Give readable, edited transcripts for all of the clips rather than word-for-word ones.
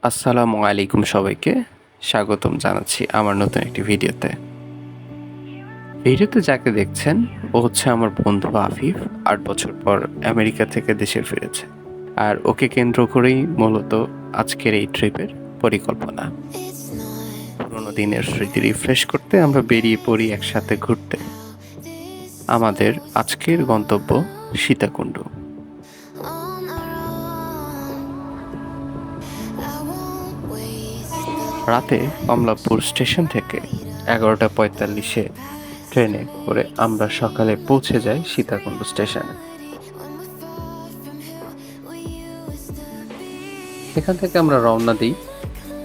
আসসালামু আলাইকুম সবাইকে স্বাগতম জানাচ্ছি আমার নতুন একটি ভিডিওতে। ভিডিওতে যাকে দেখছেন ও হচ্ছে আমার বন্ধু আফিফ। ৮ বছর পর আমেরিকা থেকে দেশে ফিরেছে, আর ওকে কেন্দ্র করেই মূলত আজকের এই ট্রিপের পরিকল্পনা। পুরোনো দিনের স্মৃতি রিফ্রেশ করতে আমরা বেরিয়ে পড়ি একসাথে ঘুরতে। আমাদের আজকের গন্তব্য সীতাকুণ্ড। রাতে কমলাপুর স্টেশন থেকে 11:45-এ ট্রেনে করে আমরা সকালে পৌঁছে যাই সীতাকুণ্ড স্টেশনে। এখান থেকে আমরা রওনা দিই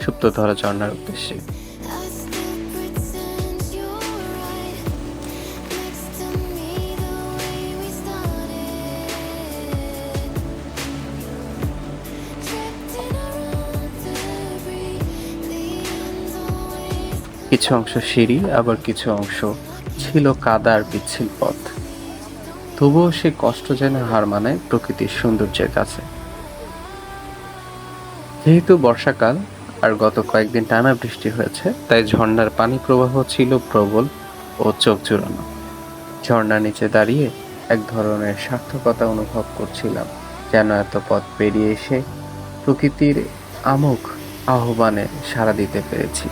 সুপ্তধরা ঝর্ণার উদ্দেশ্যে। কিছু অংশ সিঁড়ি, আবার কিছু অংশ ছিল কাদার পিচ্ছিল পথ। তবুও সে কষ্ট যেন হার মানায় প্রকৃতির সৌন্দর্যের কাছে। যেহেতু বর্ষাকাল আর গত কয়েকদিন টানা বৃষ্টি হয়েছে, তাই ঝর্ণার পানি প্রবাহ ছিল প্রবল ও চোখ জুড়ানো। ঝর্ণার নিচে দাঁড়িয়ে এক ধরনের সার্থকতা অনুভব করছিলাম, যেন এত পথ পেরিয়ে এসে প্রকৃতির আমোঘ আহ্বানে সাড়া দিতে পেরেছি।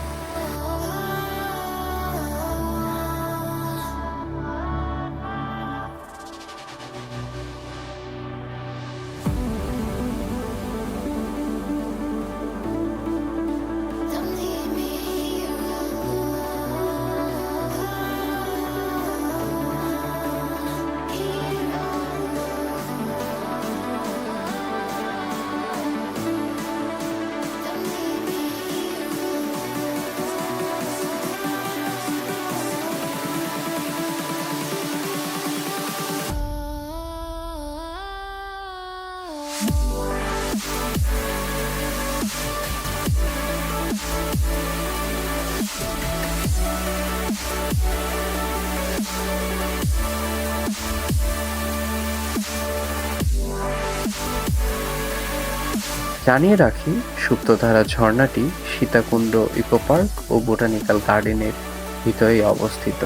জানিয়ে রাখি, সুপ্তধারা ঝর্ণাটি সীতাকুণ্ড ইকো পার্ক ও বোটানিক্যাল গার্ডেনের ভিতরেই অবস্থিত।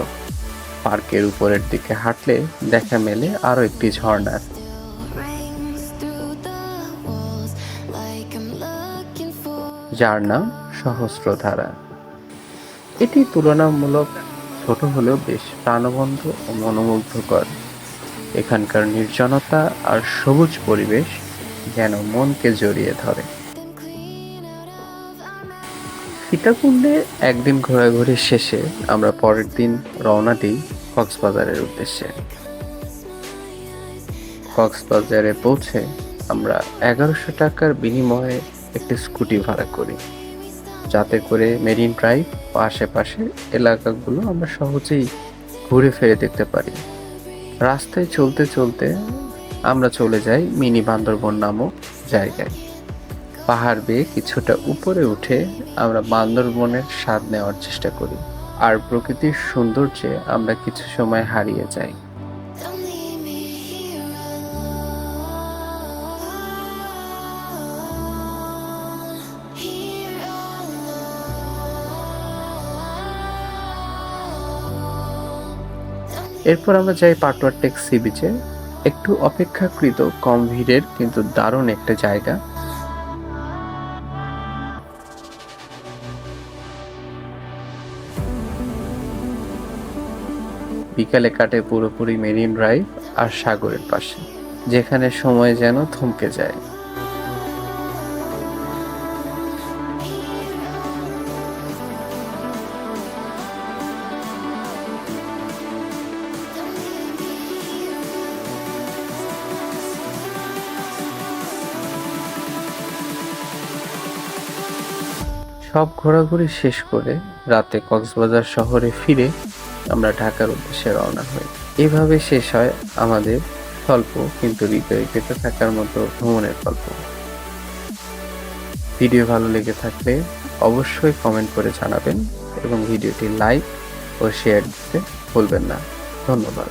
পার্কের উপরের দিকে হাঁটলে দেখা মেলে আরও একটি ঝর্ণার, যার নাম সহস্রধারা। এটি তুলনামূলক ছোট হলেও বেশ প্রাণবন্ত ও মনোমুগ্ধকর। এখানকার নির্জনতা আর সবুজ পরিবেশ যেন মনকে জড়িয়ে ধরে। সীতাকুণ্ডে একদিন ঘোরাঘুরি শেষে আমরা পরের দিন রওনা দিই কক্সবাজারের উদ্দেশ্যে। কক্সবাজারে পৌঁছে আমরা 1100 টাকার বিনিময়ে একটি স্কুটি ভাড়া করি, যাতে করে মেরিন ড্রাইভ ও আশেপাশের এলাকাগুলো আমরা সহজেই ঘুরে ফিরে দেখতে পারি। রাস্তায় চলতে চলতে আমরা চলে যাই মিনি বান্দরবন নামক জায়গায়। পাহাড় বেয়ে কিছুটা উপরে উঠে আমরা বান্দরবনের স্বাদ নেওয়ার চেষ্টা করি, আর প্রকৃতির সৌন্দর্যে আমরা কিছু সময় হারিয়ে যাই। এরপর আমরা যাই পাটোয়া টেক সি বিচে, একটু অপেক্ষাকৃত কম ভিড়ের কিন্তু দারুণ একটা জায়গা। বিকালে কাটে পুরোপুরি মেরিন ড্রাইভ আর সাগরের পাশে, যেখানে সময় যেন থমকে যায়। সব ঘোরাঘুরি শেষ করে রাতে কক্সবাজার শহরে ফিরে আমরা ঢাকার উদ্দেশ্যে রওনা হই। এভাবে শেষ হয় আমাদের স্বল্প কিন্তু হৃদয়ে গেঁথে থাকার মতো ভ্রমণের গল্প। ভিডিও ভালো লেগে থাকলে অবশ্যই কমেন্ট করে জানাবেন এবং ভিডিওটি লাইক ও শেয়ার দিতে ভুলবেন না। ধন্যবাদ।